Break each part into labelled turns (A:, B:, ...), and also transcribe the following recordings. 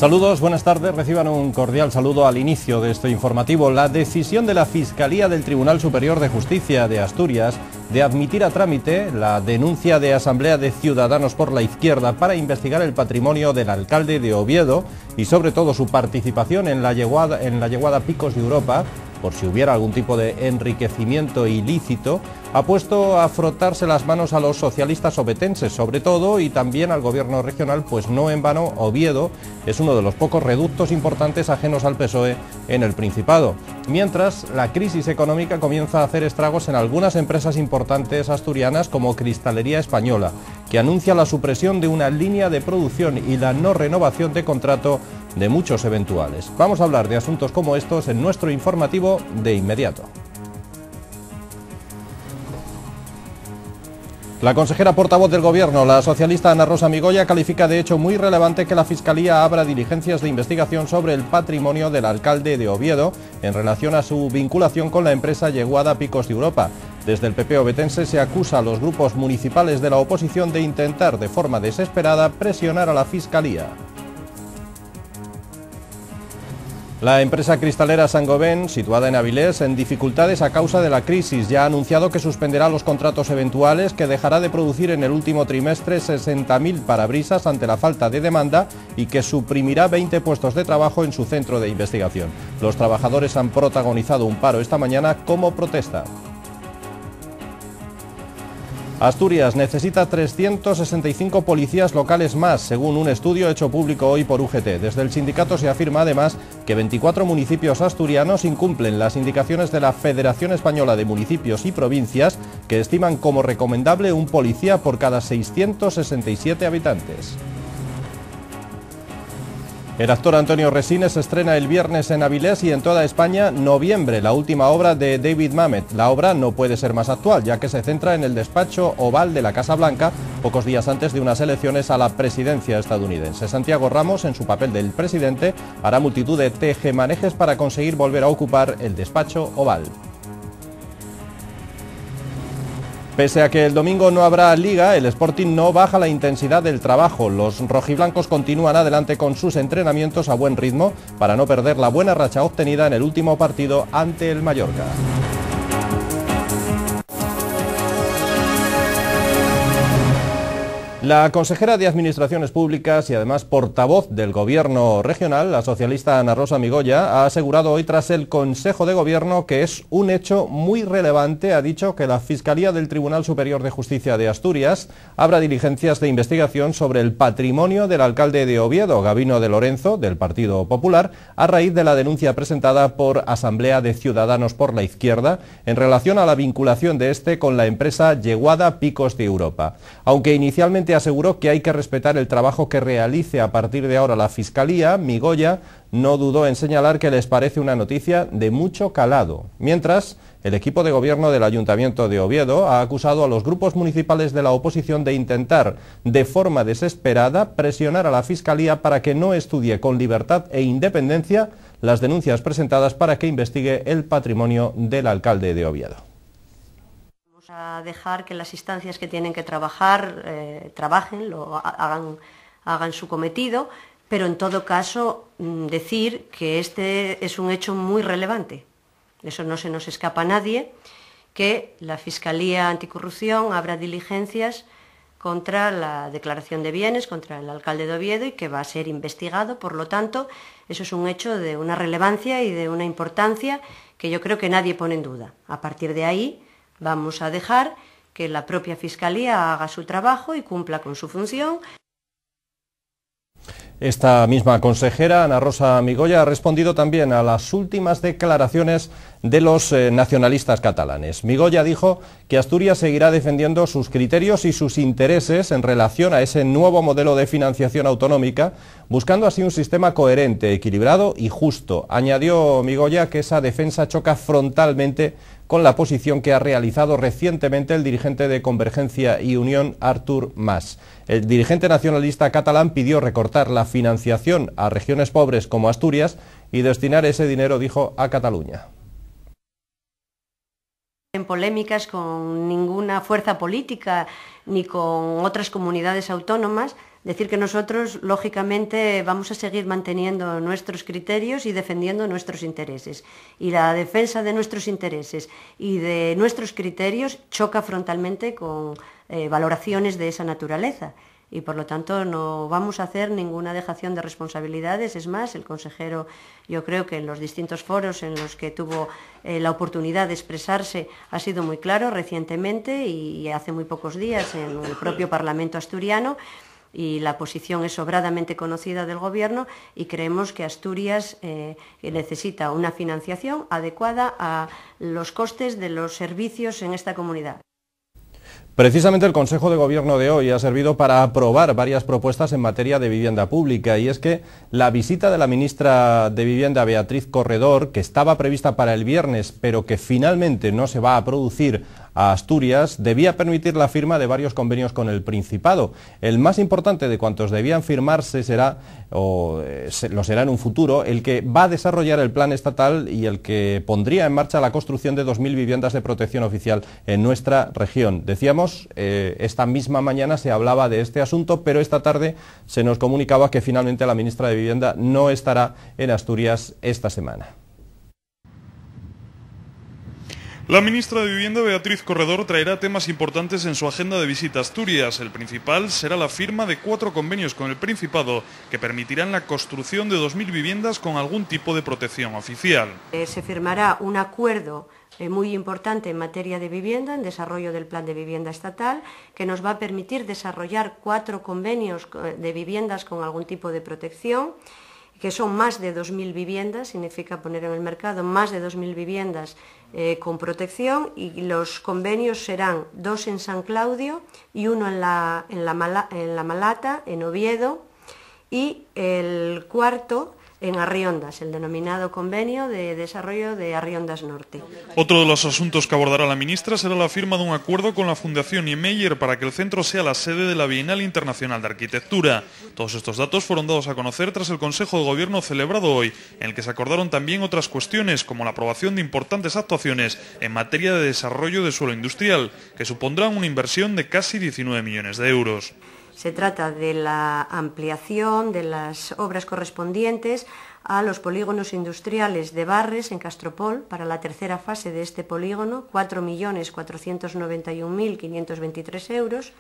A: Saludos, buenas tardes. Reciban un cordial saludo al inicio de este informativo. La decisión de la Fiscalía del Tribunal Superior de Justicia de Asturias de admitir a trámite la denuncia de Asamblea de Ciudadanos por la Izquierda para investigar el patrimonio del alcalde de Oviedo y sobre todo su participación en la llegada Picos de Europa, por si hubiera algún tipo de enriquecimiento ilícito, ha puesto a frotarse las manos a los socialistas ovetenses, sobre todo, y también al gobierno regional, pues no en vano Oviedo es uno de los pocos reductos importantes ajenos al PSOE en el Principado. Mientras, la crisis económica comienza a hacer estragos en algunas empresas importantes asturianas como Cristalería Española, que anuncia la supresión de una línea de producción y la no renovación de contrato de muchos eventuales. Vamos a hablar de asuntos como estos en nuestro informativo de inmediato. La consejera portavoz del Gobierno, la socialista Ana Rosa Migoya, califica de hecho muy relevante que la Fiscalía abra diligencias de investigación sobre el patrimonio del alcalde de Oviedo en relación a su vinculación con la empresa Yeguada Picos de Europa. Desde el PP ovetense se acusa a los grupos municipales de la oposición de intentar de forma desesperada presionar a la Fiscalía. La empresa cristalera Saint-Gobain, situada en Avilés, en dificultades a causa de la crisis, ya ha anunciado que suspenderá los contratos eventuales, que dejará de producir en el último trimestre 60.000 parabrisas ante la falta de demanda y que suprimirá 20 puestos de trabajo en su centro de investigación. Los trabajadores han protagonizado un paro esta mañana como protesta. Asturias necesita 365 policías locales más, según un estudio hecho público hoy por UGT. Desde el sindicato se afirma además que 24 municipios asturianos incumplen las indicaciones de la Federación Española de Municipios y Provincias, que estiman como recomendable un policía por cada 667 habitantes. El actor Antonio Resines estrena el viernes en Avilés y en toda España Noviembre, la última obra de David Mamet. La obra no puede ser más actual, ya que se centra en el despacho oval de la Casa Blanca, pocos días antes de unas elecciones a la presidencia estadounidense. Santiago Ramos, en su papel del presidente, hará multitud de tejemanejes para conseguir volver a ocupar el despacho oval. Pese a que el domingo no habrá liga, el Sporting no baja la intensidad del trabajo. Los rojiblancos continúan adelante con sus entrenamientos a buen ritmo para no perder la buena racha obtenida en el último partido ante el Mallorca. La consejera de Administraciones Públicas y además portavoz del Gobierno regional, la socialista Ana Rosa Migoya, ha asegurado hoy tras el Consejo de Gobierno que es un hecho muy relevante. Ha dicho que la Fiscalía del Tribunal Superior de Justicia de Asturias abra diligencias de investigación sobre el patrimonio del alcalde de Oviedo, Gabino de Lorenzo, del Partido Popular, a raíz de la denuncia presentada por Asamblea de Ciudadanos por la Izquierda en relación a la vinculación de este con la empresa Yeguada Picos de Europa. Aunque inicialmente aseguró que hay que respetar el trabajo que realice a partir de ahora la Fiscalía, Migoya no dudó en señalar que les parece una noticia de mucho calado. Mientras, el equipo de gobierno del Ayuntamiento de Oviedo ha acusado a los grupos municipales de la oposición de intentar, de forma desesperada, presionar a la Fiscalía para que no estudie con libertad e independencia las denuncias presentadas para que investigue el patrimonio del alcalde de Oviedo.
B: A dejar que las instancias que tienen que trabajar trabajen, hagan su cometido, pero en todo caso decir que este es un hecho muy relevante. Eso no se nos escapa a nadie, que la Fiscalía Anticorrupción abra diligencias contra la declaración de bienes, contra el alcalde de Oviedo, y que va a ser investigado. Por lo tanto, eso es un hecho de una relevancia y de una importancia que yo creo que nadie pone en duda. A partir de ahí, vamos a dejar que la propia Fiscalía haga su trabajo y cumpla con su función.
A: Esta misma consejera, Ana Rosa Migoya, ha respondido también a las últimas declaraciones de los nacionalistas catalanes. Migoya dijo que Asturias seguirá defendiendo sus criterios y sus intereses en relación a ese nuevo modelo de financiación autonómica, buscando así un sistema coherente, equilibrado y justo. Añadió Migoya que esa defensa choca frontalmente con la posición que ha realizado recientemente el dirigente de Convergencia y Unión, Artur Mas. El dirigente nacionalista catalán pidió recortar la financiación a regiones pobres como Asturias y destinar ese dinero, dijo, a Cataluña.
B: En polémicas con ninguna fuerza política ni con otras comunidades autónomas, decir que nosotros, lógicamente, vamos a seguir manteniendo nuestros criterios y defendiendo nuestros intereses. Y la defensa de nuestros intereses y de nuestros criterios choca frontalmente con valoraciones de esa naturaleza. Y, por lo tanto, no vamos a hacer ninguna dejación de responsabilidades. Es más, el consejero, yo creo que en los distintos foros en los que tuvo la oportunidad de expresarse ha sido muy claro recientemente y hace muy pocos días en el propio Parlamento asturiano, y la posición es sobradamente conocida del Gobierno, y creemos que Asturias necesita una financiación adecuada a los costes de los servicios en esta comunidad.
A: Precisamente el Consejo de Gobierno de hoy ha servido para aprobar varias propuestas en materia de vivienda pública, y es que la visita de la ministra de Vivienda, Beatriz Corredor, que estaba prevista para el viernes pero que finalmente no se va a producir a Asturias, debía permitir la firma de varios convenios con el Principado. El más importante de cuantos debían firmarse será, lo será en un futuro, el que va a desarrollar el plan estatal y el que pondría en marcha la construcción de 2.000 viviendas de protección oficial en nuestra región. Decíamos, esta misma mañana se hablaba de este asunto, pero esta tarde se nos comunicaba que finalmente la ministra de Vivienda no estará en Asturias esta semana.
C: La ministra de Vivienda, Beatriz Corredor, traerá temas importantes en su agenda de visita a Asturias. El principal será la firma de 4 convenios con el Principado que permitirán la construcción de 2.000 viviendas con algún tipo de protección oficial.
B: Se firmará un acuerdo muy importante en materia de vivienda, en desarrollo del Plan de Vivienda Estatal, que nos va a permitir desarrollar 4 convenios de viviendas con algún tipo de protección, que son más de 2.000 viviendas, significa poner en el mercado más de 2.000 viviendas con protección, y los convenios serán 2 en San Claudio y 1 en la Malata, en Oviedo, y el 4 en Arriondas, el denominado Convenio de Desarrollo de Arriondas Norte.
C: Otro de los asuntos que abordará la ministra será la firma de un acuerdo con la Fundación Niemeyer para que el centro sea la sede de la Bienal Internacional de Arquitectura. Todos estos datos fueron dados a conocer tras el Consejo de Gobierno celebrado hoy, en el que se acordaron también otras cuestiones, como la aprobación de importantes actuaciones en materia de desarrollo de suelo industrial, que supondrán una inversión de casi 19 millones de euros.
B: Se trata de la ampliación de las obras correspondientes a los polígonos industriales de Barres, en Castropol, para la tercera fase de este polígono, 4.491.523 euros,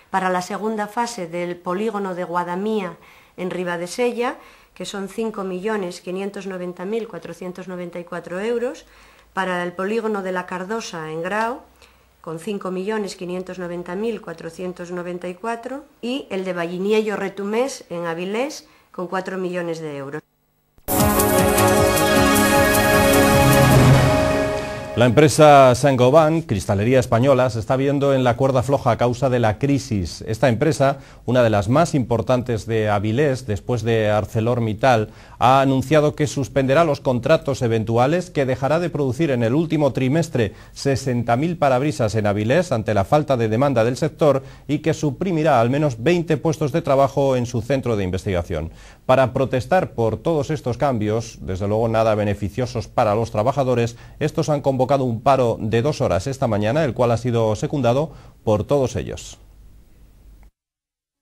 B: para la segunda fase del polígono de Guadamía, en Ribadesella, que son 5.590.494 euros, para el polígono de La Cardosa, en Grao, con 5.590.494, y el de Valliniello Retumés, en Avilés, con 4 millones de euros.
A: La empresa Saint-Gobain, cristalería española, se está viendo en la cuerda floja a causa de la crisis. Esta empresa, una de las más importantes de Avilés, después de ArcelorMittal, ha anunciado que suspenderá los contratos eventuales, que dejará de producir en el último trimestre 60.000 parabrisas en Avilés ante la falta de demanda del sector, y que suprimirá al menos 20 puestos de trabajo en su centro de investigación. Para protestar por todos estos cambios, desde luego nada beneficiosos para los trabajadores, estos han convocado un paro de 2 horas esta mañana, el cual ha sido secundado por todos ellos.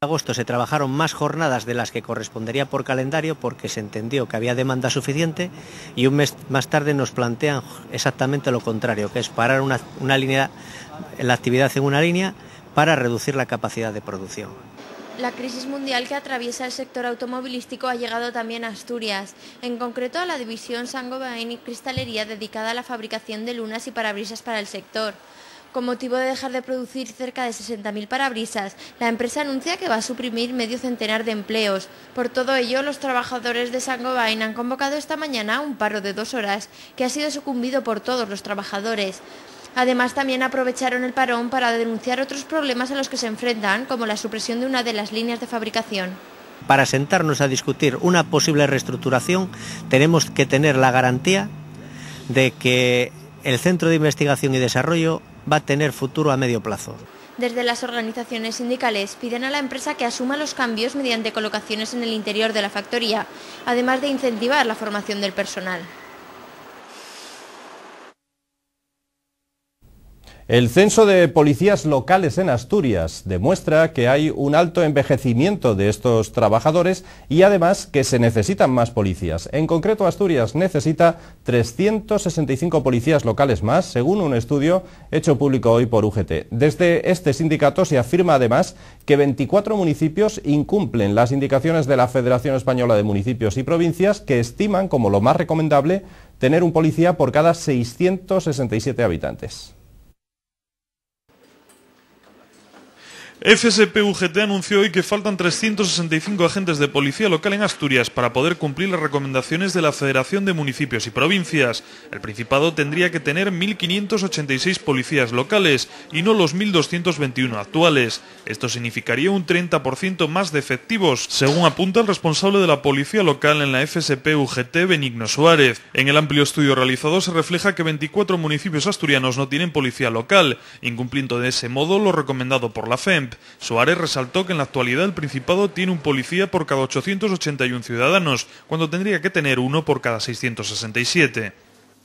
D: En agosto se trabajaron más jornadas de las que correspondería por calendario, porque se entendió que había demanda suficiente, y un mes más tarde nos plantean exactamente lo contrario, que es parar la actividad en una línea para reducir la capacidad de producción.
E: La crisis mundial que atraviesa el sector automovilístico ha llegado también a Asturias, en concreto a la división Saint-Gobain y Cristalería, dedicada a la fabricación de lunas y parabrisas para el sector. Con motivo de dejar de producir cerca de 60.000 parabrisas, la empresa anuncia que va a suprimir medio centenar de empleos. Por todo ello, los trabajadores de Saint-Gobain han convocado esta mañana un paro de 2 horas, que ha sido sucumbido por todos los trabajadores. Además, también aprovecharon el parón para denunciar otros problemas a los que se enfrentan, como la supresión de una de las líneas de fabricación.
D: Para sentarnos a discutir una posible reestructuración, tenemos que tener la garantía de que el Centro de Investigación y Desarrollo va a tener futuro a medio plazo.
E: Desde las organizaciones sindicales piden a la empresa que asuma los cambios mediante colocaciones en el interior de la factoría, además de incentivar la formación del personal.
A: El censo de policías locales en Asturias demuestra que hay un alto envejecimiento de estos trabajadores y además que se necesitan más policías. En concreto, Asturias necesita 365 policías locales más, según un estudio hecho público hoy por UGT. Desde este sindicato se afirma además que 24 municipios incumplen las indicaciones de la Federación Española de Municipios y Provincias, que estiman como lo más recomendable tener un policía por cada 667 habitantes.
C: FSP-UGT anunció hoy que faltan 365 agentes de policía local en Asturias para poder cumplir las recomendaciones de la Federación de Municipios y Provincias. El Principado tendría que tener 1.586 policías locales y no los 1.221 actuales. Esto significaría un 30% más de efectivos, según apunta el responsable de la policía local en la FSP-UGT, Benigno Suárez. En el amplio estudio realizado se refleja que 24 municipios asturianos no tienen policía local, incumpliendo de ese modo lo recomendado por la FEMP. Suárez resaltó que en la actualidad el Principado tiene un policía por cada 881 ciudadanos, cuando tendría que tener uno por cada 667.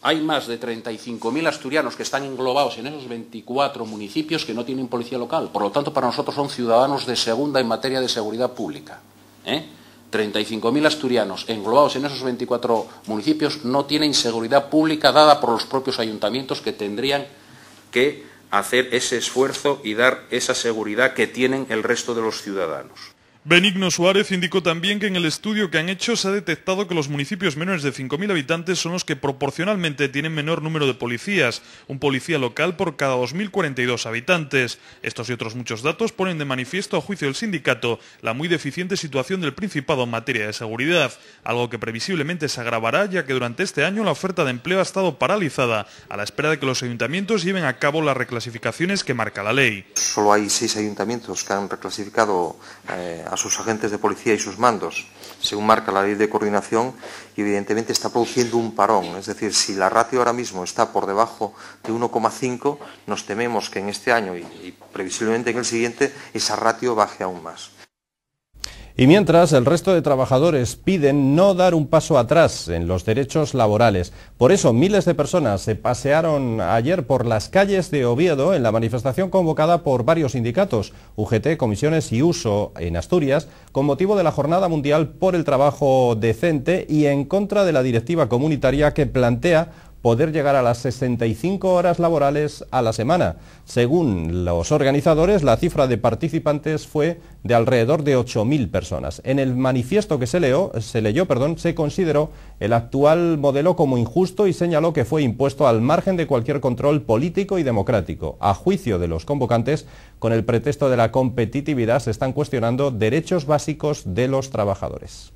F: Hay más de 35.000 asturianos que están englobados en esos 24 municipios que no tienen policía local. Por lo tanto, para nosotros son ciudadanos de segunda en materia de seguridad pública. 35.000 asturianos englobados en esos 24 municipios no tienen seguridad pública dada por los propios ayuntamientos, que tendrían que hacer ese esfuerzo y dar esa seguridad que tienen el resto de los ciudadanos.
C: Benigno Suárez indicó también que en el estudio que han hecho se ha detectado que los municipios menores de 5.000 habitantes son los que proporcionalmente tienen menor número de policías, un policía local por cada 2.042 habitantes. Estos y otros muchos datos ponen de manifiesto, a juicio del sindicato, la muy deficiente situación del Principado en materia de seguridad, algo que previsiblemente se agravará ya que durante este año la oferta de empleo ha estado paralizada, a la espera de que los ayuntamientos lleven a cabo las reclasificaciones que marca la ley.
G: Solo hay 6 ayuntamientos que han reclasificado a sus agentes de policía y sus mandos, según marca la ley de coordinación, y evidentemente está produciendo un parón. Es decir, si la ratio ahora mismo está por debajo de 1,5, nos tememos que en este año y previsiblemente en el siguiente esa ratio baje aún más.
A: Y mientras, el resto de trabajadores piden no dar un paso atrás en los derechos laborales. Por eso, miles de personas se pasearon ayer por las calles de Oviedo en la manifestación convocada por varios sindicatos, UGT, Comisiones y Uso en Asturias, con motivo de la Jornada Mundial por el Trabajo Decente y en contra de la directiva comunitaria que plantea poder llegar a las 65 horas laborales a la semana. Según los organizadores, la cifra de participantes fue de alrededor de 8.000 personas. En el manifiesto que se leyó, se consideró el actual modelo como injusto y señaló que fue impuesto al margen de cualquier control político y democrático. A juicio de los convocantes, con el pretexto de la competitividad, se están cuestionando derechos básicos de los trabajadores.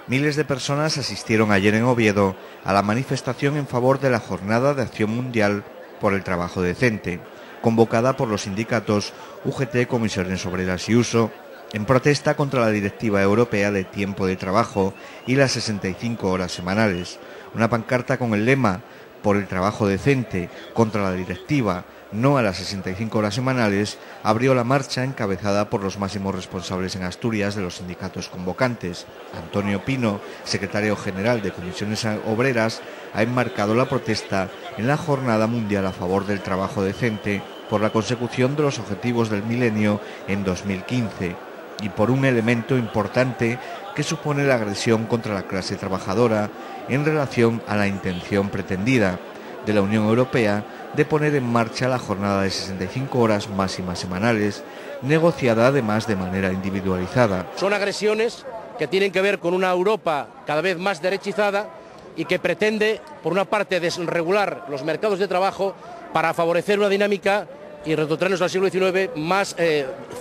H: Miles de personas asistieron ayer en Oviedo a la manifestación en favor de la Jornada de Acción Mundial por el Trabajo Decente, convocada por los sindicatos UGT, Comisiones Obreras y Uso, en protesta contra la Directiva Europea de Tiempo de Trabajo y las 65 horas semanales. Una pancarta con el lema "Por el trabajo decente, contra la directiva, no a las 65 horas semanales", abrió la marcha encabezada por los máximos responsables en Asturias de los sindicatos convocantes. Antonio Pino, secretario general de Comisiones Obreras, ha enmarcado la protesta en la Jornada Mundial a favor del trabajo decente por la consecución de los objetivos del milenio en 2015 y por un elemento importante que supone la agresión contra la clase trabajadora en relación a la intención pretendida de la Unión Europea de poner en marcha la jornada de 65 horas máximas semanales, negociada además de manera individualizada.
I: Son agresiones que tienen que ver con una Europa cada vez más derechizada y que pretende, por una parte, desregular los mercados de trabajo para favorecer una dinámica y retrotraernos al siglo XIX más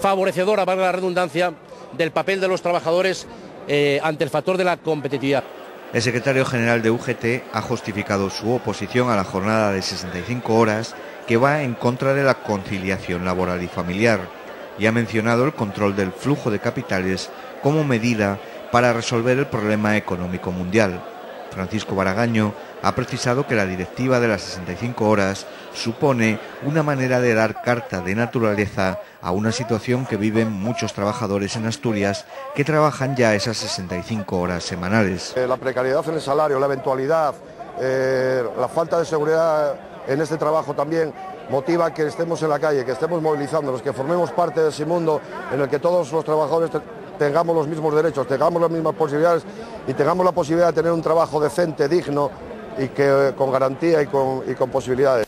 I: favorecedora, valga la redundancia, del papel de los trabajadores ante el factor de la competitividad.
H: El secretario general de UGT ha justificado su oposición a la jornada de 65 horas que va en contra de la conciliación laboral y familiar y ha mencionado el control del flujo de capitales como medida para resolver el problema económico mundial. Francisco Baragaño ha precisado que la directiva de las 65 horas supone una manera de dar carta de naturaleza a una situación que viven muchos trabajadores en Asturias que trabajan ya esas 65 horas semanales.
J: La precariedad en el salario, la eventualidad, la falta de seguridad en este trabajo también motiva que estemos en la calle, que estemos movilizándonos, que formemos parte de ese mundo en el que todos los trabajadores tengamos los mismos derechos, tengamos las mismas posibilidades y tengamos la posibilidad de tener un trabajo decente, digno y que con garantía y con posibilidades.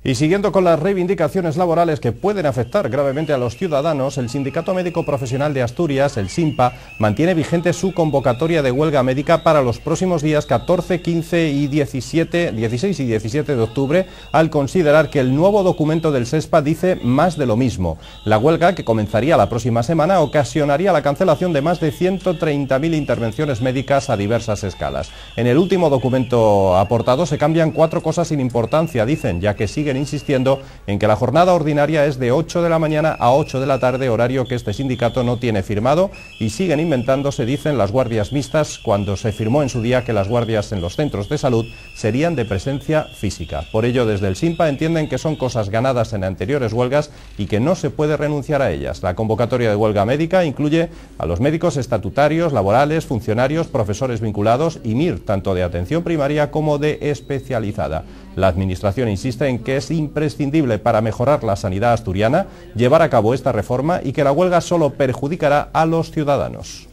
A: Y siguiendo con las reivindicaciones laborales que pueden afectar gravemente a los ciudadanos, el Sindicato Médico Profesional de Asturias, el SINPA, mantiene vigente su convocatoria de huelga médica para los próximos días 14, 15 y 16 y 17 de octubre, al considerar que el nuevo documento del SESPA dice más de lo mismo. La huelga, que comenzaría la próxima semana, ocasionaría la cancelación de más de 130.000 intervenciones médicas a diversas escalas. En el último documento aportado se cambian 4 cosas sin importancia, dicen, ya que siguen insistiendo en que la jornada ordinaria es de 8 de la mañana a 8 de la tarde, horario que este sindicato no tiene firmado, y siguen inventándose, dicen, las guardias mixtas, cuando se firmó en su día que las guardias en los centros de salud serían de presencia física. Por ello, desde el SINPA entienden que son cosas ganadas en anteriores huelgas y que no se puede renunciar a ellas. La convocatoria de huelga médica incluye a los médicos estatutarios, laborales, funcionarios, profesores vinculados y MIR, tanto de atención primaria como de especializada. La Administración insiste en que es imprescindible para mejorar la sanidad asturiana llevar a cabo esta reforma y que la huelga solo perjudicará a los ciudadanos.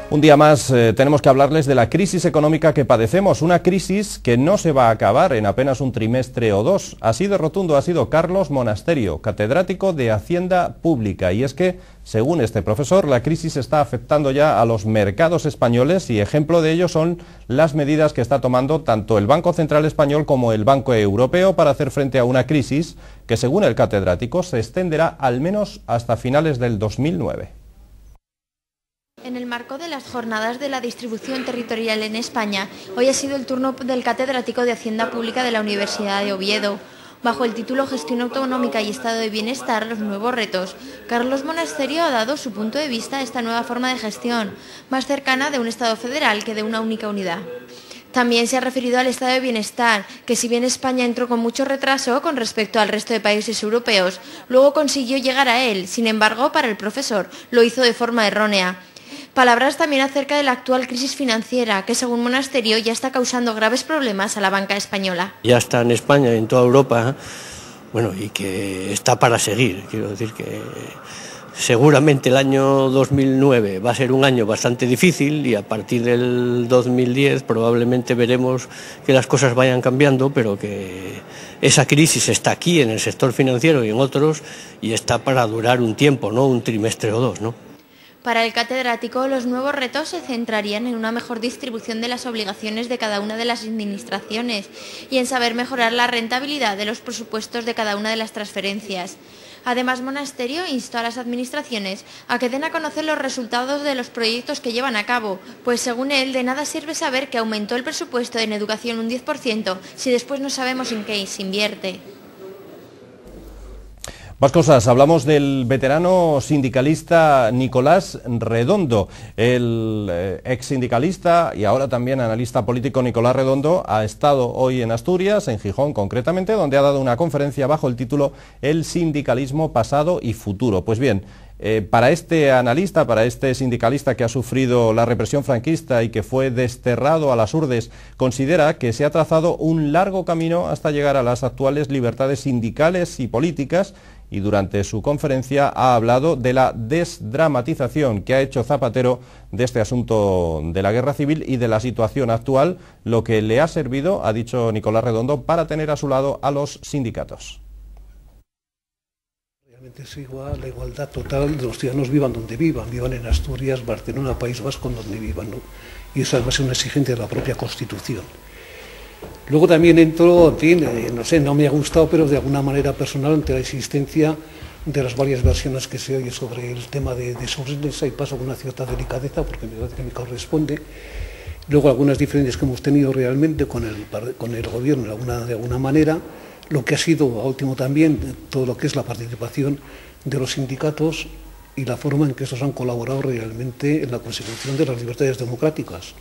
A: Un día más tenemos que hablarles de la crisis económica que padecemos, una crisis que no se va a acabar en apenas un trimestre o dos. Así de rotundo ha sido Carlos Monasterio, catedrático de Hacienda Pública, y es que, según este profesor, la crisis está afectando ya a los mercados españoles y ejemplo de ello son las medidas que está tomando tanto el Banco Central Español como el Banco Europeo para hacer frente a una crisis que, según el catedrático, se extenderá al menos hasta finales del 2009.
E: En el marco de las jornadas de la distribución territorial en España, hoy ha sido el turno del catedrático de Hacienda Pública de la Universidad de Oviedo. Bajo el título Gestión Autonómica y Estado de Bienestar, los nuevos retos, Carlos Monasterio ha dado su punto de vista a esta nueva forma de gestión, más cercana de un Estado federal que de una única unidad. También se ha referido al estado de bienestar, que si bien España entró con mucho retraso con respecto al resto de países europeos, luego consiguió llegar a él. Sin embargo, para el profesor, lo hizo de forma errónea. Palabras también acerca de la actual crisis financiera, que según Monasterio ya está causando graves problemas a la banca española.
K: Ya está en España y en toda Europa, bueno, y que está para seguir. Quiero decir que seguramente el año 2009 va a ser un año bastante difícil y a partir del 2010 probablemente veremos que las cosas vayan cambiando, pero que esa crisis está aquí en el sector financiero y en otros y está para durar un tiempo, no un trimestre o dos, ¿no?
E: Para el catedrático, los nuevos retos se centrarían en una mejor distribución de las obligaciones de cada una de las administraciones y en saber mejorar la rentabilidad de los presupuestos de cada una de las transferencias. Además, Monasterio instó a las administraciones a que den a conocer los resultados de los proyectos que llevan a cabo, pues según él, de nada sirve saber que aumentó el presupuesto en educación un 10% si después no sabemos en qué se invierte.
A: Más cosas, hablamos del veterano sindicalista Nicolás Redondo. El ex sindicalista y ahora también analista político Nicolás Redondo ha estado hoy en Asturias, en Gijón concretamente, donde ha dado una conferencia bajo el título El sindicalismo pasado y futuro. Pues bien, para este analista, para este sindicalista que ha sufrido la represión franquista y que fue desterrado a las urdes, considera que se ha trazado un largo camino hasta llegar a las actuales libertades sindicales y políticas, y durante su conferencia ha hablado de la desdramatización que ha hecho Zapatero de este asunto de la guerra civil y de la situación actual, lo que le ha servido, ha dicho Nicolás Redondo, para tener a su lado a los sindicatos.
L: Realmente es igual, la igualdad total de los ciudadanos, vivan donde vivan en Asturias, Barcelona, País Vasco, donde vivan, ¿no? Y eso además es una exigencia de la propia Constitución. Luego también entró, en fin, no sé, no me ha gustado, pero de alguna manera personal ante la existencia de las varias versiones que se oye sobre el tema de Sobresa, y paso con una cierta delicadeza porque me parece que me corresponde. Luego algunas diferencias que hemos tenido realmente con el gobierno de alguna manera, lo que ha sido a último también todo lo que es la participación de los sindicatos y la forma en que estos han colaborado realmente en la consecución de las libertades democráticas.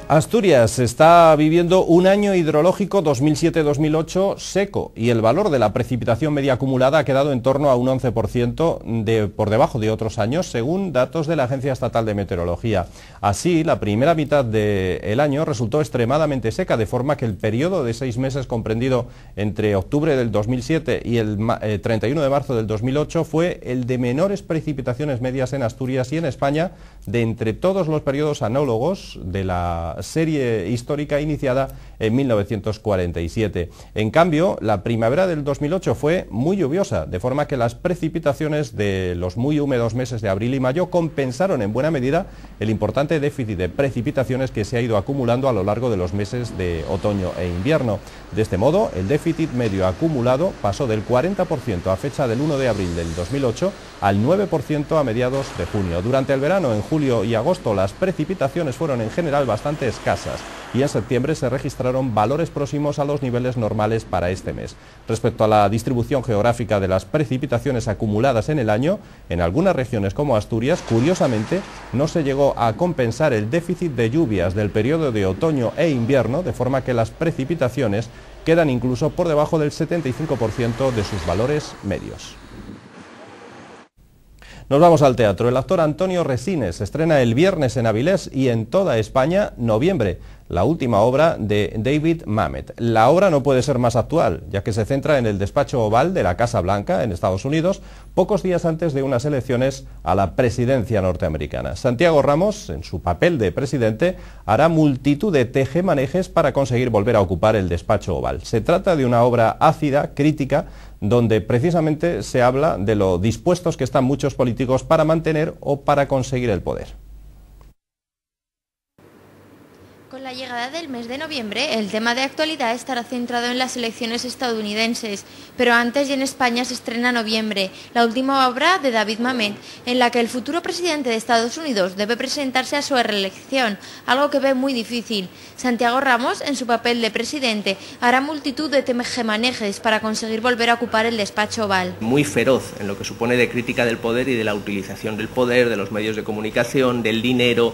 A: Asturias está viviendo un año hidrológico 2007-2008 seco y el valor de la precipitación media acumulada ha quedado en torno a un 11% por debajo de otros años, según datos de la Agencia Estatal de Meteorología. Así, la primera mitad del año resultó extremadamente seca, de forma que el periodo de 6 meses comprendido entre octubre del 2007 y el 31 de marzo del 2008 fue el de menores precipitaciones medias en Asturias y en España de entre todos los periodos análogos de la serie histórica iniciada en 1947. En cambio, la primavera del 2008 fue muy lluviosa, de forma que las precipitaciones de los muy húmedos meses de abril y mayo compensaron en buena medida el importante déficit de precipitaciones que se ha ido acumulando a lo largo de los meses de otoño e invierno. De este modo, el déficit medio acumulado pasó del 40% a fecha del 1 de abril del 2008 al 9% a mediados de junio. Durante el verano, en julio y agosto, las precipitaciones fueron en general bastante escasas y en septiembre se registraron valores próximos a los niveles normales para este mes. Respecto a la distribución geográfica de las precipitaciones acumuladas en el año, en algunas regiones como Asturias, curiosamente, no se llegó a compensar el déficit de lluvias del periodo de otoño e invierno, de forma que las precipitaciones quedan incluso por debajo del 75% de sus valores medios. Nos vamos al teatro. El actor Antonio Resines estrena el viernes en Avilés y en toda España Noviembre, la última obra de David Mamet. La obra no puede ser más actual, ya que se centra en el despacho oval de la Casa Blanca en Estados Unidos, pocos días antes de unas elecciones a la presidencia norteamericana. Santiago Ramos, en su papel de presidente, hará multitud de tejemanejes para conseguir volver a ocupar el despacho oval. Se trata de una obra ácida, crítica, donde precisamente se habla de lo dispuestos que están muchos políticos para mantener o para conseguir el poder.
E: Con la llegada del mes de noviembre, el tema de actualidad estará centrado en las elecciones estadounidenses, pero antes y en España se estrena Noviembre, la última obra de David Mamet, en la que el futuro presidente de Estados Unidos debe presentarse a su reelección, algo que ve muy difícil. Santiago Ramos, en su papel de presidente, hará multitud de tejemanejes para conseguir volver a ocupar el despacho oval.
M: Muy feroz en lo que supone de crítica del poder y de la utilización del poder, de los medios de comunicación, del dinero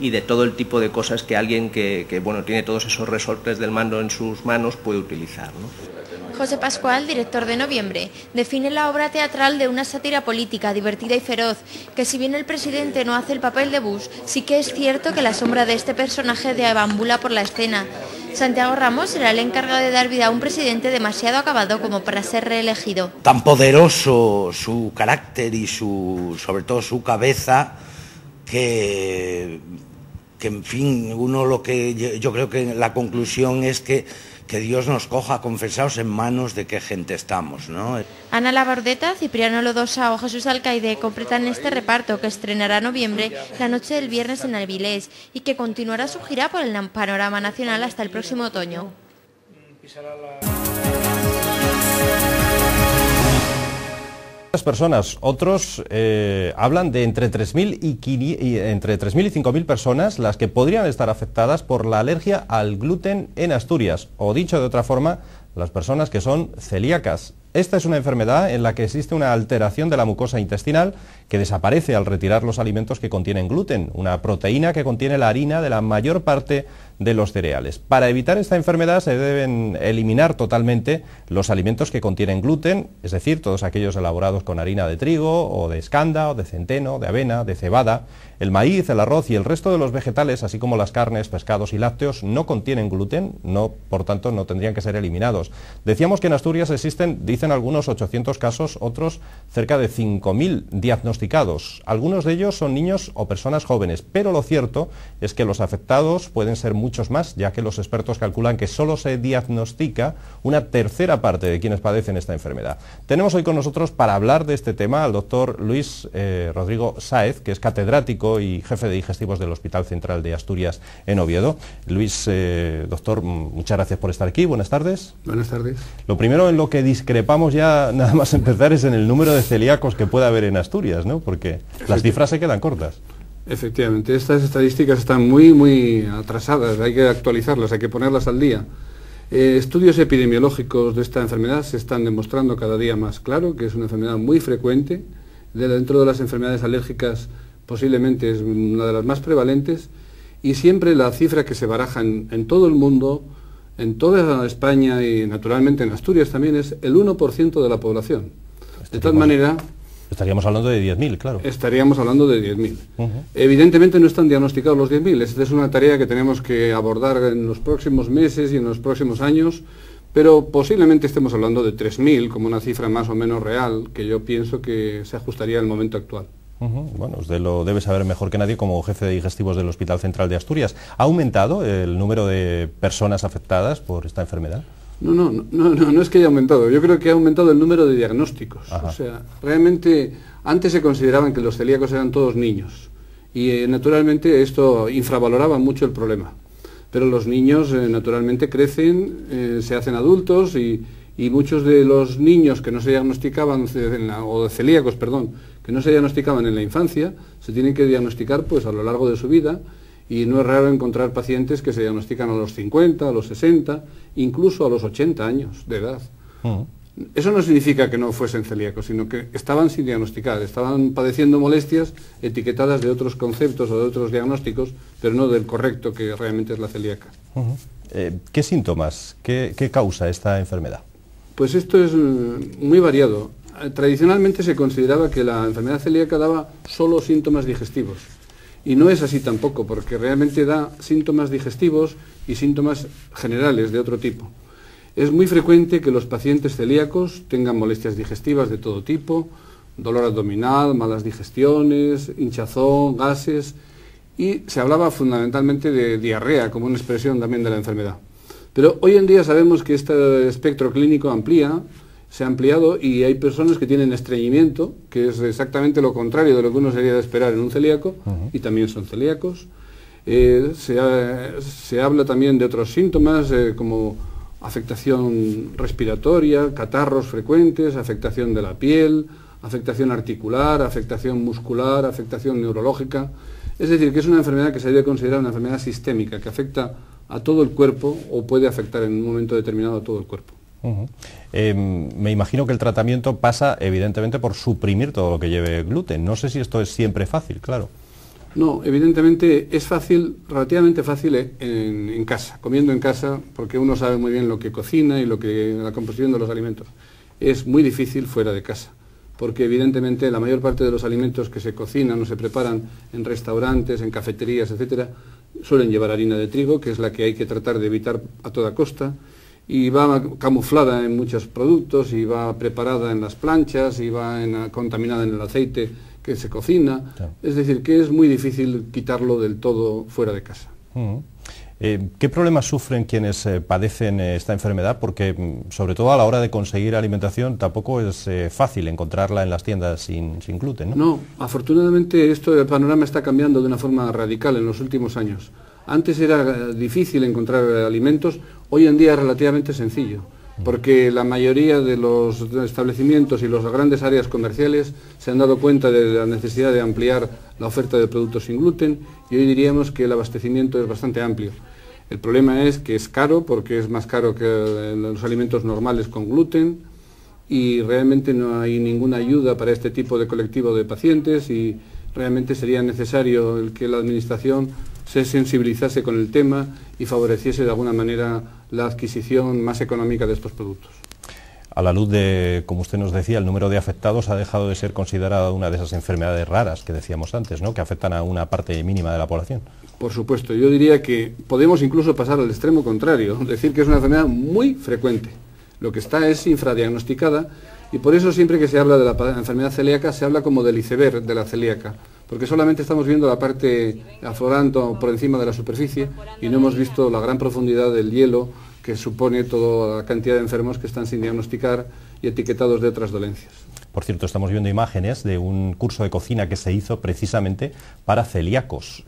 M: y de todo el tipo de cosas que alguien que tiene todos esos resortes del mando en sus manos puede utilizar, ¿no?
E: José Pascual, director de Noviembre, define la obra teatral de una sátira política divertida y feroz, que si bien el presidente no hace el papel de Bush, sí que es cierto que la sombra de este personaje deambula por la escena. Santiago Ramos será el encargado de dar vida a un presidente demasiado acabado como para ser reelegido.
N: Tan poderoso su carácter y sobre todo su cabeza, que en fin, yo creo que la conclusión es que Dios nos coja confesados en manos de qué gente estamos, ¿no?
E: Ana Labordeta, Cipriano Lodosa o Jesús Alcaide completan este reparto que estrenará Noviembre la noche del viernes en Avilés y que continuará su gira por el panorama nacional hasta el próximo otoño.
A: Personas, otros hablan de entre 3.000 y 5.000 personas las que podrían estar afectadas por la alergia al gluten en Asturias, o dicho de otra forma, las personas que son celíacas. Esta es una enfermedad en la que existe una alteración de la mucosa intestinal que desaparece al retirar los alimentos que contienen gluten, una proteína que contiene la harina de la mayor parte de los cereales. Para evitar esta enfermedad se deben eliminar totalmente los alimentos que contienen gluten, es decir, todos aquellos elaborados con harina de trigo o de escanda o de centeno, de avena, de cebada. El maíz, el arroz y el resto de los vegetales, así como las carnes, pescados y lácteos, no contienen gluten, por tanto no tendrían que ser eliminados. Decíamos que en Asturias existen, dicen algunos, 800 casos, otros cerca de 5.000 diagnosticados. Algunos de ellos son niños o personas jóvenes, pero lo cierto es que los afectados pueden ser muchos más, ya que los expertos calculan que solo se diagnostica una tercera parte de quienes padecen esta enfermedad. Tenemos hoy con nosotros para hablar de este tema al doctor Luis Rodrigo Sáez, que es catedrático y jefe de digestivos del Hospital Central de Asturias en Oviedo. Luis, doctor, muchas gracias por estar aquí. Buenas tardes.
O: Buenas tardes.
A: Lo primero en lo que discrepamos ya, nada más empezar, es en el número de celíacos que puede haber en Asturias, ¿no? Porque las cifras se quedan cortas.
O: Efectivamente, estas estadísticas están muy atrasadas, hay que actualizarlas, hay que ponerlas al día. Estudios epidemiológicos de esta enfermedad se están demostrando cada día más claro que es una enfermedad muy frecuente, dentro de las enfermedades alérgicas posiblemente es una de las más prevalentes y siempre la cifra que se baraja en todo el mundo, en toda España y naturalmente en Asturias también, es el 1% de la población. De tal manera...
A: Estaríamos hablando de 10.000, claro.
O: Estaríamos hablando de 10.000. Evidentemente no están diagnosticados los 10.000. Esta es una tarea que tenemos que abordar en los próximos meses y en los próximos años, pero posiblemente estemos hablando de 3.000 como una cifra más o menos real, que yo pienso que se ajustaría al momento actual.
A: Bueno, usted lo debe saber mejor que nadie como jefe de digestivos del Hospital Central de Asturias. ¿Ha aumentado el número de personas afectadas por esta enfermedad?
O: No es que haya aumentado. Yo creo que ha aumentado el número de diagnósticos. O sea, realmente antes se consideraban que los celíacos eran todos niños y naturalmente esto infravaloraba mucho el problema. Pero los niños naturalmente crecen, se hacen adultos y muchos de los niños que no se diagnosticaban, o de celíacos, perdón, que no se diagnosticaban en la infancia, se tienen que diagnosticar pues a lo largo de su vida. Y no es raro encontrar pacientes que se diagnostican a los 50, a los 60, incluso a los 80 años de edad. Eso no significa que no fuesen celíacos, sino que estaban sin diagnosticar, estaban padeciendo molestias etiquetadas de otros conceptos o de otros diagnósticos, pero no del correcto que realmente es la celíaca.
A: ¿Qué síntomas, qué causa esta enfermedad?
O: Pues esto es muy variado. Tradicionalmente se consideraba que la enfermedad celíaca daba solo síntomas digestivos. Y no es así tampoco, porque realmente da síntomas digestivos y síntomas generales de otro tipo. Es muy frecuente que los pacientes celíacos tengan molestias digestivas de todo tipo, dolor abdominal, malas digestiones, hinchazón, gases, y se hablaba fundamentalmente de diarrea como una expresión también de la enfermedad. Pero hoy en día sabemos que este espectro clínico se ha ampliado y hay personas que tienen estreñimiento, que es exactamente lo contrario de lo que uno sería de esperar en un celíaco, y también son celíacos. Se habla también de otros síntomas como afectación respiratoria, catarros frecuentes, afectación de la piel, afectación articular, afectación muscular, afectación neurológica. Es decir, que es una enfermedad que se debe considerar una enfermedad sistémica, que afecta a todo el cuerpo o puede afectar en un momento determinado a todo el cuerpo.
A: Me imagino que el tratamiento pasa evidentemente por suprimir todo lo que lleve gluten. No sé si esto es siempre fácil, claro.
O: No, evidentemente es fácil, relativamente fácil en casa, comiendo en casa, porque uno sabe muy bien lo que cocina y la composición de los alimentos. Es muy difícil fuera de casa, porque evidentemente la mayor parte de los alimentos que se cocinan o se preparan en restaurantes, en cafeterías, etcétera, suelen llevar harina de trigo, que es la que hay que tratar de evitar a toda costa, y va camuflada en muchos productos, y va preparada en las planchas, y va contaminada en el aceite que se cocina. Es decir, que es muy difícil quitarlo del todo fuera de casa.
A: ¿Qué problemas sufren quienes padecen esta enfermedad? Porque, sobre todo a la hora de conseguir alimentación, tampoco es fácil encontrarla en las tiendas sin gluten, ¿no?
O: No, afortunadamente el panorama está cambiando de una forma radical en los últimos años. Antes era difícil encontrar alimentos, hoy en día es relativamente sencillo, porque la mayoría de los establecimientos y las grandes áreas comerciales se han dado cuenta de la necesidad de ampliar la oferta de productos sin gluten y hoy diríamos que el abastecimiento es bastante amplio. El problema es que es caro, porque es más caro que los alimentos normales con gluten, y realmente no hay ninguna ayuda para este tipo de colectivo de pacientes, y realmente sería necesario el que la Administración se sensibilizase con el tema y favoreciese de alguna manera la adquisición más económica de estos productos.
A: A la luz de, como usted nos decía, el número de afectados ha dejado de ser considerada una de esas enfermedades raras que decíamos antes, ¿no?, que afectan a una parte mínima de la población.
O: Por supuesto, yo diría que podemos incluso pasar al extremo contrario, decir que es una enfermedad muy frecuente. Lo que está es infradiagnosticada, y por eso siempre que se habla de la enfermedad celíaca se habla como del iceberg de la celíaca, porque solamente estamos viendo la parte aflorando por encima de la superficie y no hemos visto la gran profundidad del hielo que supone toda la cantidad de enfermos que están sin diagnosticar y etiquetados de otras dolencias.
A: Por cierto, estamos viendo imágenes de un curso de cocina que se hizo precisamente para celíacos.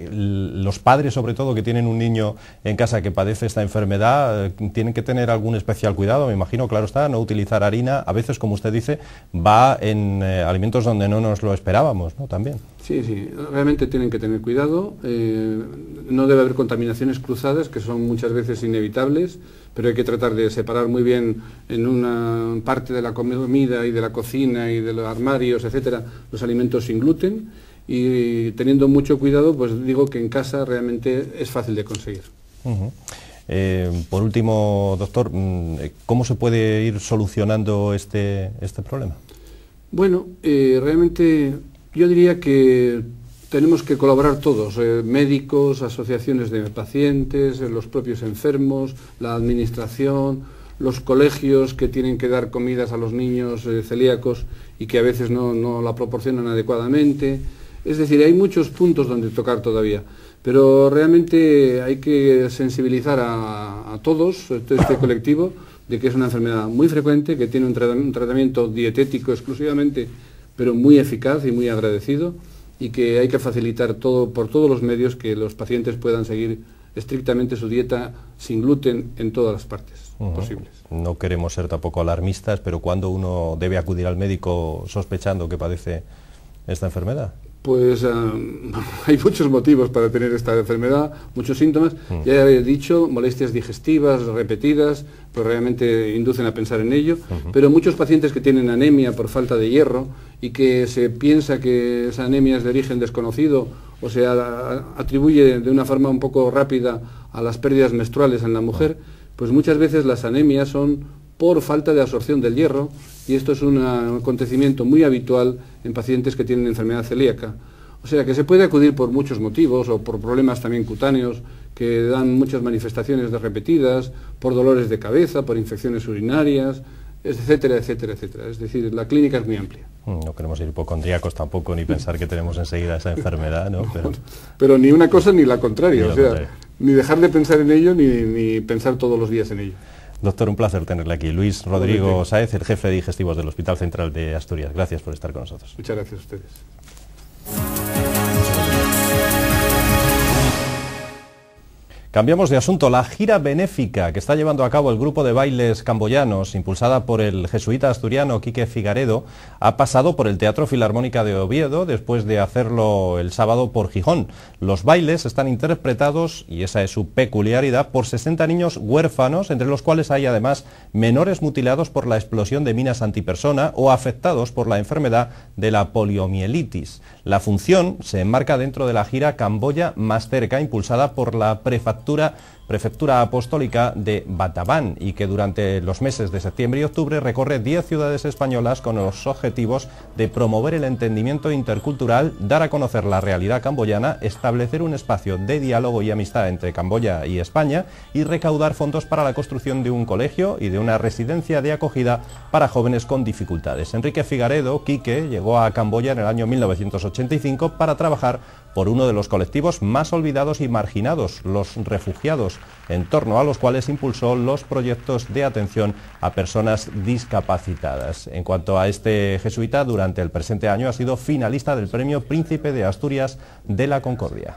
A: Los padres, sobre todo, que tienen un niño en casa que padece esta enfermedad, tienen que tener algún especial cuidado, me imagino, claro está, no utilizar harina. A veces, como usted dice, va en alimentos donde no nos lo esperábamos, ¿no?, también.
O: Sí, realmente tienen que tener cuidado. No debe haber contaminaciones cruzadas, que son muchas veces inevitables, pero hay que tratar de separar muy bien en una parte de la comida y de la cocina y de los armarios, etcétera, los alimentos sin gluten, y teniendo mucho cuidado, pues digo que en casa realmente es fácil de conseguir.
A: Por último, doctor, ¿cómo se puede ir solucionando este problema?
O: Bueno, realmente yo diría que tenemos que colaborar todos, médicos, asociaciones de pacientes, los propios enfermos, la administración, los colegios que tienen que dar comidas a los niños celíacos y que a veces no la proporcionan adecuadamente. Es decir, hay muchos puntos donde tocar todavía, pero realmente hay que sensibilizar a todos, este colectivo, de que es una enfermedad muy frecuente, que tiene un tratamiento dietético exclusivamente, pero muy eficaz y muy agradecido, y que hay que facilitar por todos los medios que los pacientes puedan seguir estrictamente su dieta sin gluten en todas las partes posibles.
A: No queremos ser tampoco alarmistas, pero ¿cuándo uno debe acudir al médico sospechando que padece esta enfermedad?
O: Pues hay muchos motivos para tener esta enfermedad, muchos síntomas. Ya he dicho, molestias digestivas repetidas, pues realmente inducen a pensar en ello, pero muchos pacientes que tienen anemia por falta de hierro y que se piensa que esa anemia es de origen desconocido o se atribuye de una forma un poco rápida a las pérdidas menstruales en la mujer, pues muchas veces las anemias son por falta de absorción del hierro, y esto es un acontecimiento muy habitual en pacientes que tienen enfermedad celíaca. O sea que se puede acudir por muchos motivos, o por problemas también cutáneos que dan muchas manifestaciones repetidas, por dolores de cabeza, por infecciones urinarias, etcétera, etcétera, etcétera. Es decir, la clínica es muy amplia.
A: No queremos ir hipocondríacos tampoco, ni pensar que tenemos enseguida esa enfermedad, ¿no?
O: Pero ni una cosa ni la contraria, ni dejar de pensar en ello, ni pensar todos los días en ello.
A: Doctor, un placer tenerle aquí. Luis Rodrigo Sáez, el jefe de digestivos del Hospital Central de Asturias. Gracias por estar con nosotros.
O: Muchas gracias a ustedes.
A: Cambiamos de asunto. La gira benéfica que está llevando a cabo el grupo de bailes camboyanos, impulsada por el jesuita asturiano Quique Figaredo, ha pasado por el Teatro Filarmónica de Oviedo después de hacerlo el sábado por Gijón. Los bailes están interpretados, y esa es su peculiaridad, por 60 niños huérfanos, entre los cuales hay además menores mutilados por la explosión de minas antipersona o afectados por la enfermedad de la poliomielitis. La función se enmarca dentro de la gira Camboya Más Cerca, impulsada por la Prefectura Apostólica de Batabán, y que durante los meses de septiembre y octubre recorre 10 ciudades españolas con los objetivos de promover el entendimiento intercultural, dar a conocer la realidad camboyana, establecer un espacio de diálogo y amistad entre Camboya y España y recaudar fondos para la construcción de un colegio y de una residencia de acogida para jóvenes con dificultades. Enrique Figaredo, Quique, llegó a Camboya en el año 1985 para trabajar por uno de los colectivos más olvidados y marginados, los refugiados, en torno a los cuales impulsó los proyectos de atención a personas discapacitadas. En cuanto a este jesuita, durante el presente año ha sido finalista del Premio Príncipe de Asturias de la Concordia.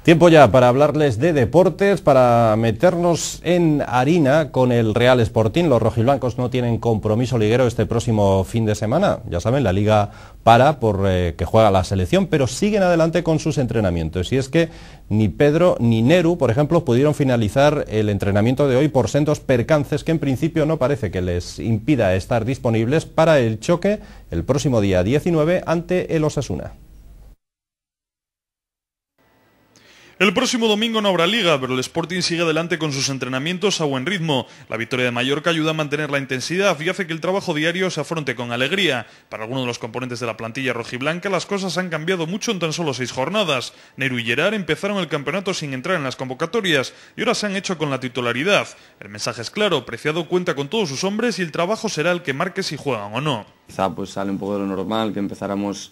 A: Tiempo ya para hablarles de deportes, para meternos en harina con el Real Sporting. Los rojiblancos no tienen compromiso liguero este próximo fin de semana. Ya saben, la liga para por que juega la selección, pero siguen adelante con sus entrenamientos. Y es que ni Pedro ni Neru, por ejemplo, pudieron finalizar el entrenamiento de hoy por sendos percances que en principio no parece que les impida estar disponibles para el choque el próximo día 19 ante el Osasuna.
C: El próximo domingo no habrá liga, pero el Sporting sigue adelante con sus entrenamientos a buen ritmo. La victoria de Mallorca ayuda a mantener la intensidad y hace que el trabajo diario se afronte con alegría. Para algunos de los componentes de la plantilla rojiblanca, las cosas han cambiado mucho en tan solo 6 jornadas. Neru y Gerard empezaron el campeonato sin entrar en las convocatorias y ahora se han hecho con la titularidad. El mensaje es claro: Preciado cuenta con todos sus hombres y el trabajo será el que marque si juegan o no.
P: Quizá pues sale un poco de lo normal que empezáramos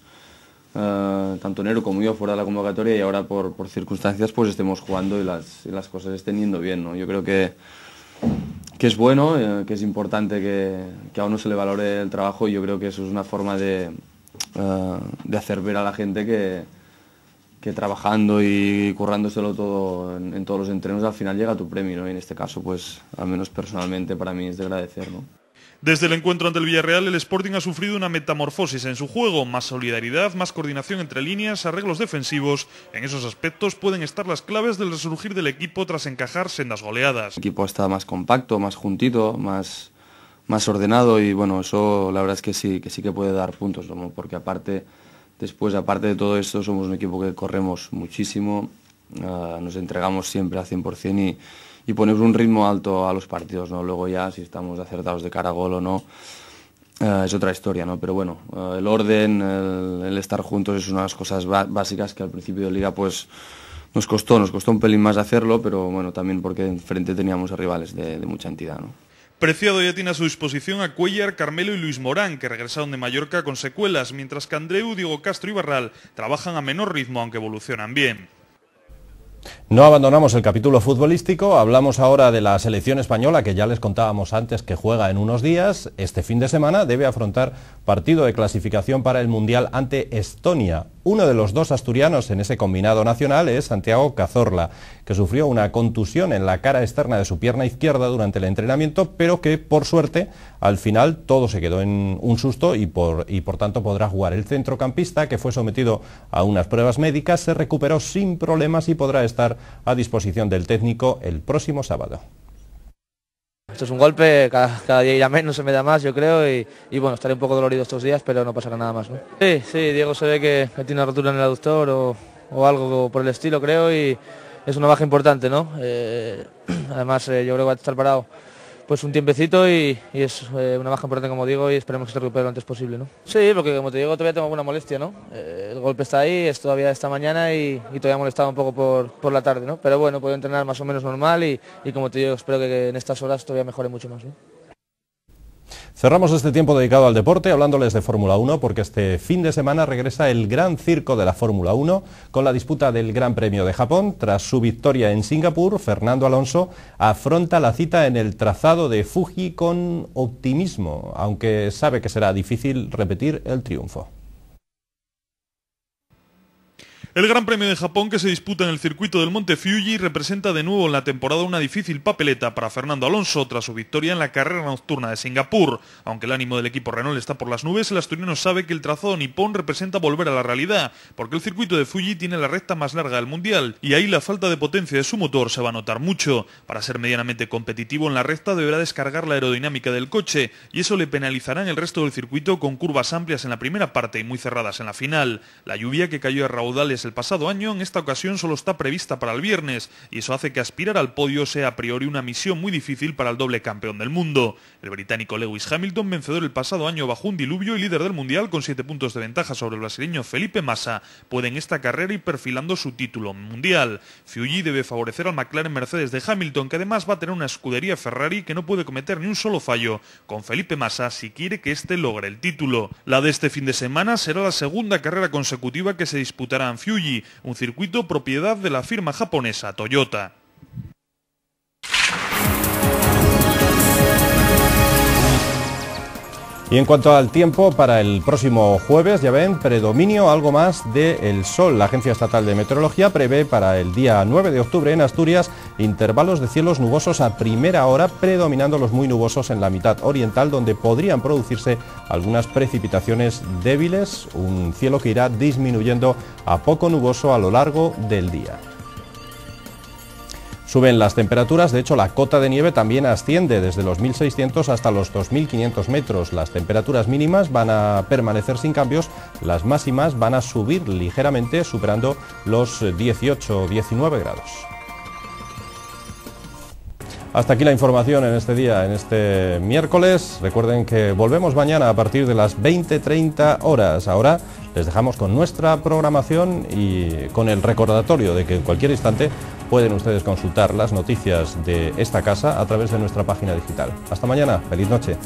P: tanto Neru como yo fuera de la convocatoria y ahora por circunstancias pues estemos jugando y las cosas estén yendo bien, ¿no? Yo creo que es bueno, que es importante que a uno se le valore el trabajo, y yo creo que eso es una forma de hacer ver a la gente que trabajando y currándoselo todo en todos los entrenos al final llega tu premio, ¿no? Y en este caso pues al menos personalmente para mí es de agradecer, ¿no?
C: Desde el encuentro ante el Villarreal, el Sporting ha sufrido una metamorfosis en su juego, más solidaridad, más coordinación entre líneas, arreglos defensivos. En esos aspectos pueden estar las claves del resurgir del equipo tras encajar sendas goleadas.
P: El equipo está más compacto, más juntito, más más ordenado y bueno, eso la verdad es que sí que puede dar puntos, ¿no? Porque aparte de todo esto somos un equipo que corremos muchísimo, nos entregamos siempre al 100% y ponemos un ritmo alto a los partidos, ¿no? Luego ya si estamos acertados de cara a gol o no, es otra historia, ¿no? Pero bueno, el orden, el estar juntos es una de las cosas básicas que al principio de liga pues nos costó un pelín más hacerlo, pero bueno, también porque enfrente teníamos a rivales de mucha entidad, ¿no?
C: Preciado ya tiene a su disposición a Cuellar, Carmelo y Luis Morán, que regresaron de Mallorca con secuelas, mientras que Andreu, Diego Castro y Barral trabajan a menor ritmo, aunque evolucionan bien.
A: No abandonamos el capítulo futbolístico, hablamos ahora de la selección española, que ya les contábamos antes que juega en unos días. Este fin de semana debe afrontar partido de clasificación para el Mundial ante Estonia. Uno de los dos asturianos en ese combinado nacional es Santiago Cazorla, que sufrió una contusión en la cara externa de su pierna izquierda durante el entrenamiento, pero que por suerte al final todo se quedó en un susto y por tanto podrá jugar. El centrocampista, que fue sometido a unas pruebas médicas, se recuperó sin problemas y podrá estar a disposición del técnico el próximo sábado.
Q: Esto es un golpe, cada día irá menos, se me da más, yo creo, y bueno, estaré un poco dolorido estos días, pero no pasará nada más, ¿no? Sí, Diego se ve que tiene una rotura en el aductor o algo por el estilo, creo, y es una baja importante, ¿no? Además, yo creo que va a estar parado pues un tiempecito y es una baja importante, como digo, y esperemos que se recupere lo antes posible, ¿no? Sí, porque como te digo, todavía tengo alguna molestia, ¿no? El golpe está ahí, es todavía esta mañana y todavía molestaba un poco por la tarde, ¿no? Pero bueno, puedo entrenar más o menos normal y como te digo, espero que en estas horas todavía mejore mucho más, ¿no?
A: Cerramos este tiempo dedicado al deporte hablándoles de Fórmula 1 porque este fin de semana regresa el gran circo de la Fórmula 1 con la disputa del Gran Premio de Japón. Tras su victoria en Singapur, Fernando Alonso afronta la cita en el trazado de Fuji con optimismo, aunque sabe que será difícil repetir el triunfo.
C: El Gran Premio de Japón, que se disputa en el circuito del Monte Fuji, representa de nuevo en la temporada una difícil papeleta para Fernando Alonso tras su victoria en la carrera nocturna de Singapur. Aunque el ánimo del equipo Renault está por las nubes, el asturiano sabe que el trazado nipón representa volver a la realidad, porque el circuito de Fuji tiene la recta más larga del mundial y ahí la falta de potencia de su motor se va a notar mucho. Para ser medianamente competitivo en la recta deberá descargar la aerodinámica del coche y eso le penalizará en el resto del circuito con curvas amplias en la primera parte y muy cerradas en la final. La lluvia que cayó a raudales el pasado año en esta ocasión solo está prevista para el viernes y eso hace que aspirar al podio sea a priori una misión muy difícil para el doble campeón del mundo. El británico Lewis Hamilton, vencedor el pasado año bajo un diluvio y líder del mundial con 7 puntos de ventaja sobre el brasileño Felipe Massa, puede en esta carrera ir perfilando su título mundial. Fuji debe favorecer al McLaren Mercedes de Hamilton, que además va a tener una escudería Ferrari que no puede cometer ni un solo fallo con Felipe Massa si quiere que éste logre el título. La de este fin de semana será la segunda carrera consecutiva que se disputará en Fuji, un circuito propiedad de la firma japonesa Toyota.
A: Y en cuanto al tiempo, para el próximo jueves, ya ven, predominio algo más del sol. La Agencia Estatal de Meteorología prevé para el día 9 de octubre en Asturias intervalos de cielos nubosos a primera hora, predominando los muy nubosos en la mitad oriental, donde podrían producirse algunas precipitaciones débiles, un cielo que irá disminuyendo a poco nuboso a lo largo del día. Suben las temperaturas, de hecho la cota de nieve también asciende desde los 1.600 hasta los 2.500 metros. Las temperaturas mínimas van a permanecer sin cambios, las máximas van a subir ligeramente, superando los 18 o 19 grados. Hasta aquí la información en este día, en este miércoles. Recuerden que volvemos mañana a partir de las 20:30 horas. Ahora les dejamos con nuestra programación y con el recordatorio de que en cualquier instante pueden ustedes consultar las noticias de esta casa a través de nuestra página digital. Hasta mañana, feliz noche.